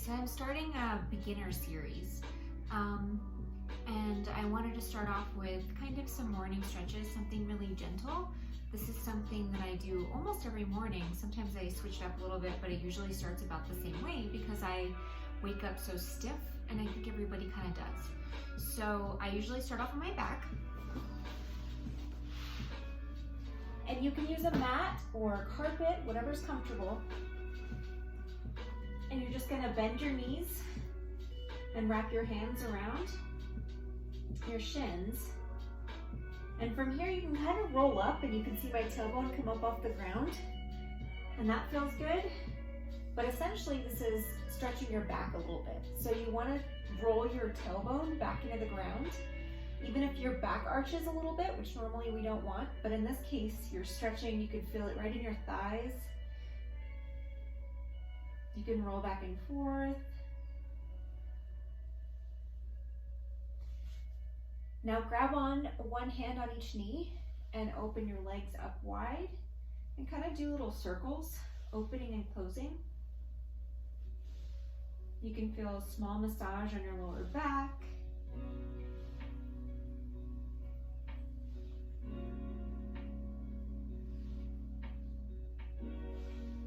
So I'm starting a beginner series, and I wanted to start off with kind of some morning stretches, something really gentle. This is something that I do almost every morning. Sometimes I switch it up a little bit, but it usually starts about the same way because I wake up so stiff, and I think everybody kind of does. So I usually start off on my back. And you can use a mat or a carpet, whatever's comfortable. And you're just gonna bend your knees and wrap your hands around your shins. And from here you can kind of roll up, and you can see my tailbone come up off the ground. And that feels good. But essentially this is stretching your back a little bit. So you wanna roll your tailbone back into the ground. Even if your back arches a little bit, which normally we don't want, but in this case, you're stretching, you can feel it right in your thighs. You can roll back and forth. Now grab on one hand on each knee and open your legs up wide and kind of do little circles, opening and closing. You can feel a small massage on your lower back.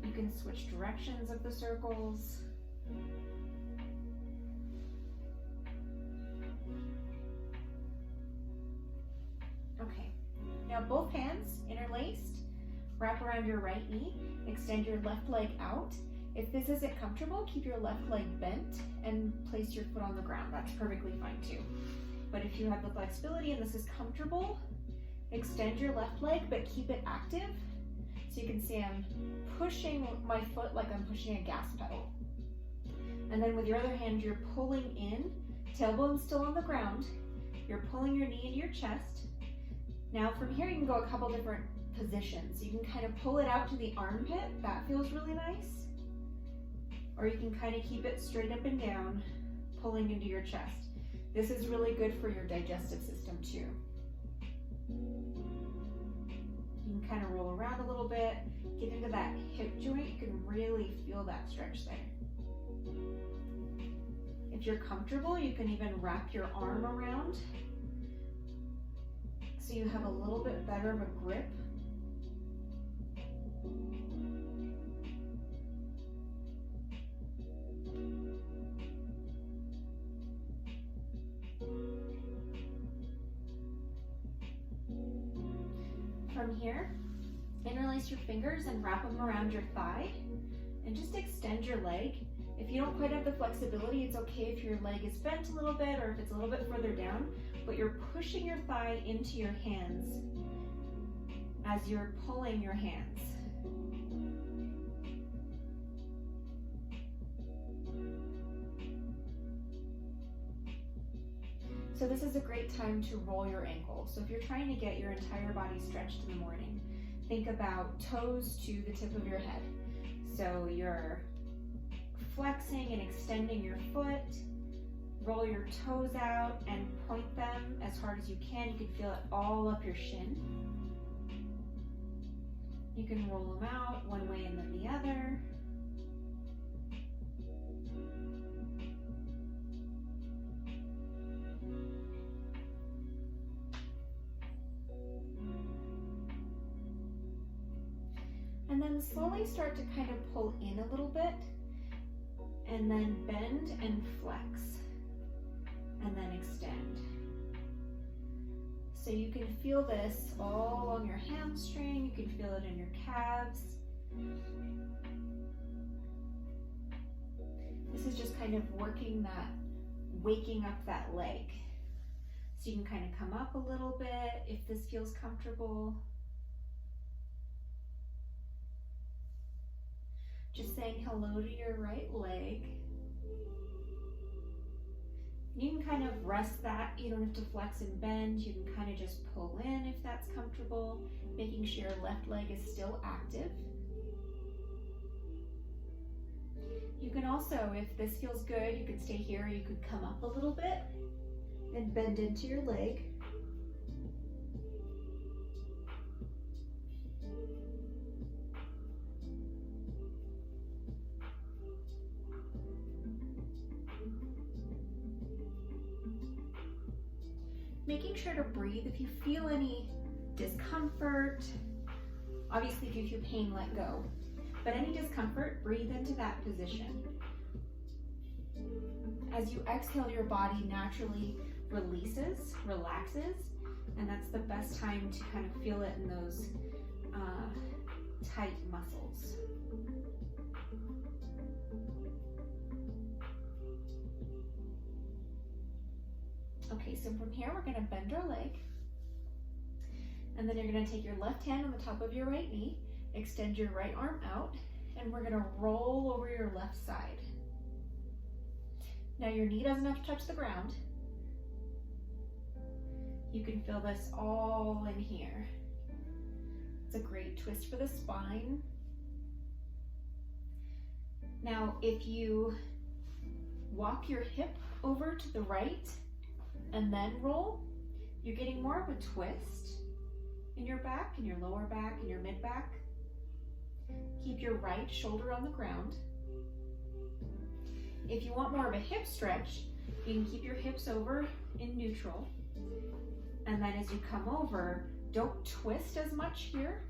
You can switch directions of the circles. Okay, now both hands interlaced, wrap around your right knee, extend your left leg out. If this isn't comfortable, keep your left leg bent and place your foot on the ground. That's perfectly fine too. But if you have the flexibility and this is comfortable, extend your left leg, but keep it active. So you can see I'm pushing my foot like I'm pushing a gas pedal. And then with your other hand, you're pulling in, tailbone still on the ground. You're pulling your knee into your chest. Now from here, you can go a couple different positions. You can kind of pull it out to the armpit. That feels really nice. Or you can kind of keep it straight up and down, pulling into your chest. This is really good for your digestive system too. You can kind of roll around a little bit, get into that hip joint. You can really feel that stretch there. If you're comfortable, you can even wrap your arm around so you have a little bit better of a grip. From here, interlace your fingers and wrap them around your thigh and just extend your leg. If you don't quite have the flexibility, it's okay if your leg is bent a little bit or if it's a little bit further down, but you're pushing your thigh into your hands as you're pulling your hands. So this is a great time to roll your ankle. So if you're trying to get your entire body stretched in the morning, think about toes to the tip of your head. So you're flexing and extending your foot, roll your toes out and point them as hard as you can. You can feel it all up your shin. You can roll them out one way and then the other. And then slowly start to kind of pull in a little bit, and then bend and flex, and then extend. So you can feel this all along your hamstring, you can feel it in your calves. This is just kind of working that, waking up that leg. So you can kind of come up a little bit if this feels comfortable. Just saying hello to your right leg. You can kind of rest that. You don't have to flex and bend. You can kind of just pull in if that's comfortable, making sure your left leg is still active. You can also, if this feels good, you could stay here. You could come up a little bit and bend into your leg. making sure to breathe. If you feel any discomfort, obviously if you feel pain, let go. But any discomfort, breathe into that position. As you exhale, your body naturally releases, relaxes, and that's the best time to kind of feel it in those tight muscles. Okay, so from here, we're gonna bend our leg, and then you're gonna take your left hand on the top of your right knee, extend your right arm out, and we're gonna roll over your left side. Now your knee doesn't have to touch the ground. You can feel this all in here. It's a great twist for the spine. Now, if you walk your hip over to the right and then roll, you're getting more of a twist in your back, in your lower back, in your mid back. Keep your right shoulder on the ground. If you want more of a hip stretch, you can keep your hips over in neutral. And then as you come over, don't twist as much here.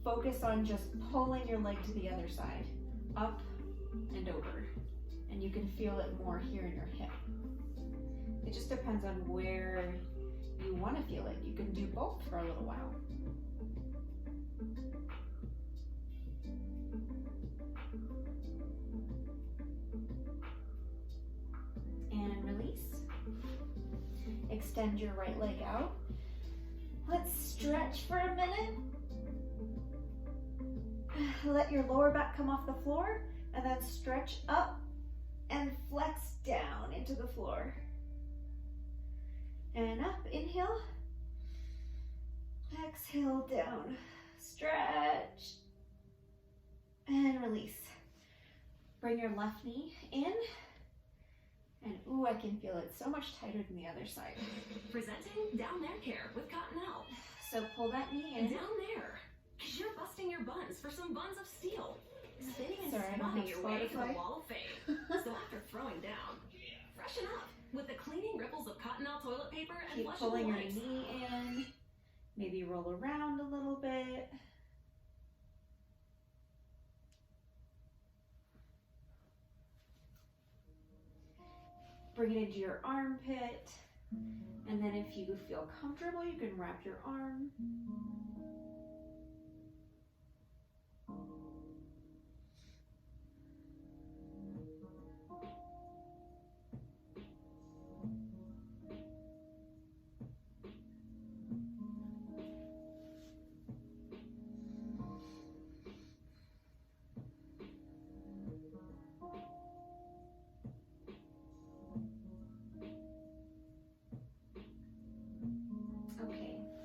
Focus on just pulling your leg to the other side, up and over. And you can feel it more here in your hip. It just depends on where you want to feel it. You can do both for a little while. And release. Extend your right leg out. Let's stretch for a minute. Let your lower back come off the floor, and then stretch up and flex down into the floor. And up, inhale. Exhale down. Stretch. And release. Bring your left knee in. And ooh, I can feel it so much tighter than the other side. Presenting Down There Care with Cottonelle. So pull that knee in. Down there, because you're busting your buns for some buns of steel. Spinning and Sorry, I don't swatting have your way to the Spotify. wall of fame. So after throwing down, freshen up with the cleaning ripples of Cottonelle toilet paper and Keep flushable pulling your wipes. knee in. Maybe roll around a little bit. Bring it into your armpit. And then if you feel comfortable, you can wrap your arm.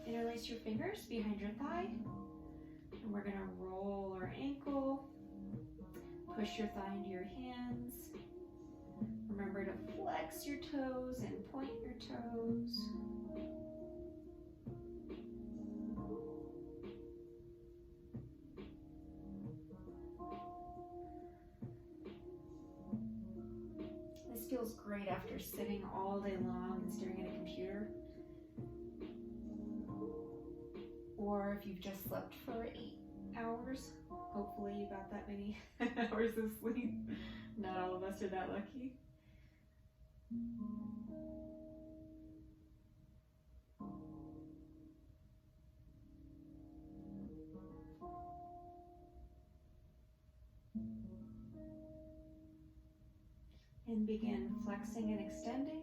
Interlace your fingers behind your thigh, and we're gonna roll our ankle, push your thigh into your hands. Remember to flex your toes and point your toes. This feels great after sitting all day long and staring at a computer. Or if you've just slept for 8 hours, hopefully you got that many hours of sleep. Not all of us are that lucky. And begin flexing and extending.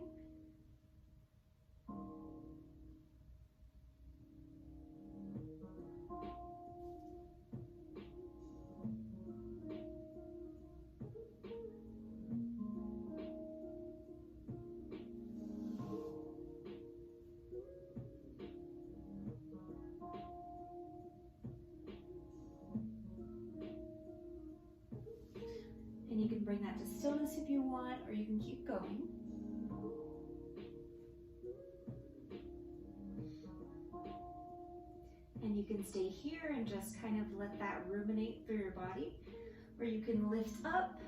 And you can bring that to stillness if you want, or you can keep going. And you can stay here and just kind of let that ruminate through your body, or you can lift up.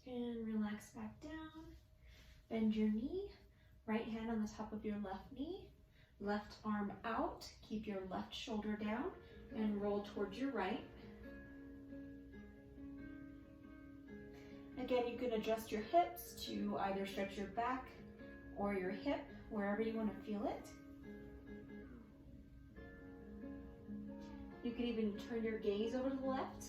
And relax back down. Bend your knee. Right hand on the top of your left knee. Left arm out. Keep your left shoulder down and roll towards your right. Again, you can adjust your hips to either stretch your back or your hip, wherever you want to feel it. You can even turn your gaze over to the left.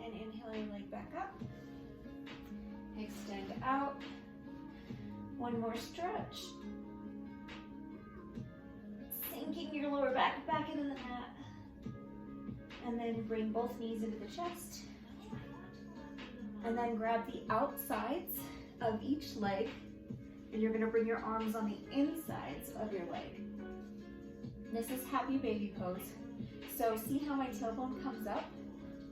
And inhale your leg back up. Extend out. One more stretch. Sinking your lower back into the mat. And then bring both knees into the chest. And then grab the outsides of each leg. And you're gonna bring your arms on the insides of your leg. This is happy baby pose. So see how my tailbone comes up?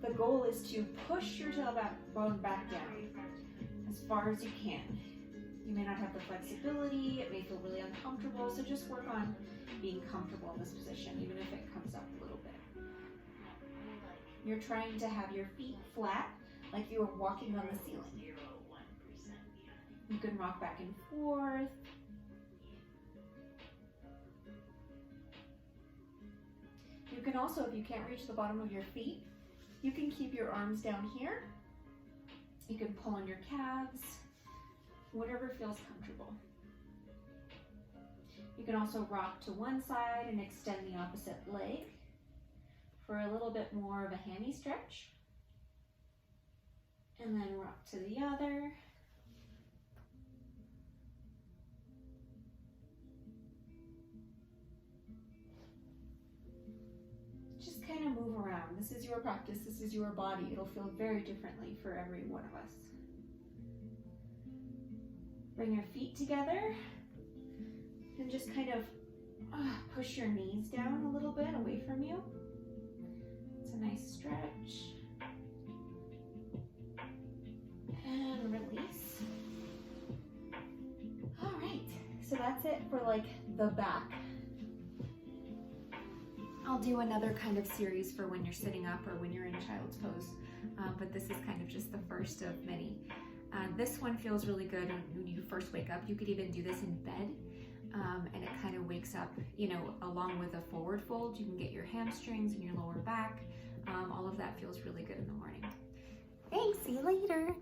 The goal is to push your tailbone back down as far as you can. You may not have the flexibility, it may feel really uncomfortable, so just work on being comfortable in this position, even if it comes up a little bit. You're trying to have your feet flat, like you were walking on the ceiling. You can rock back and forth. You can also, if you can't reach the bottom of your feet, you can keep your arms down here. You can pull on your calves, whatever feels comfortable. You can also rock to one side and extend the opposite leg for a little bit more of a hammy stretch. And then rock to the other. Just kind of move around. This is your practice, this is your body. It'll feel very differently for every one of us. Bring your feet together and just kind of push your knees down a little bit away from you. It's a nice stretch. And release. All right, so that's it for like the back. I'll do another kind of series for when you're sitting up or when you're in child's pose, but this is kind of just the first of many. This one feels really good when you first wake up. You could even do this in bed, and it kind of wakes up, you know, along with a forward fold. You can get your hamstrings and your lower back. All of that feels really good in the morning. Thanks, see you later.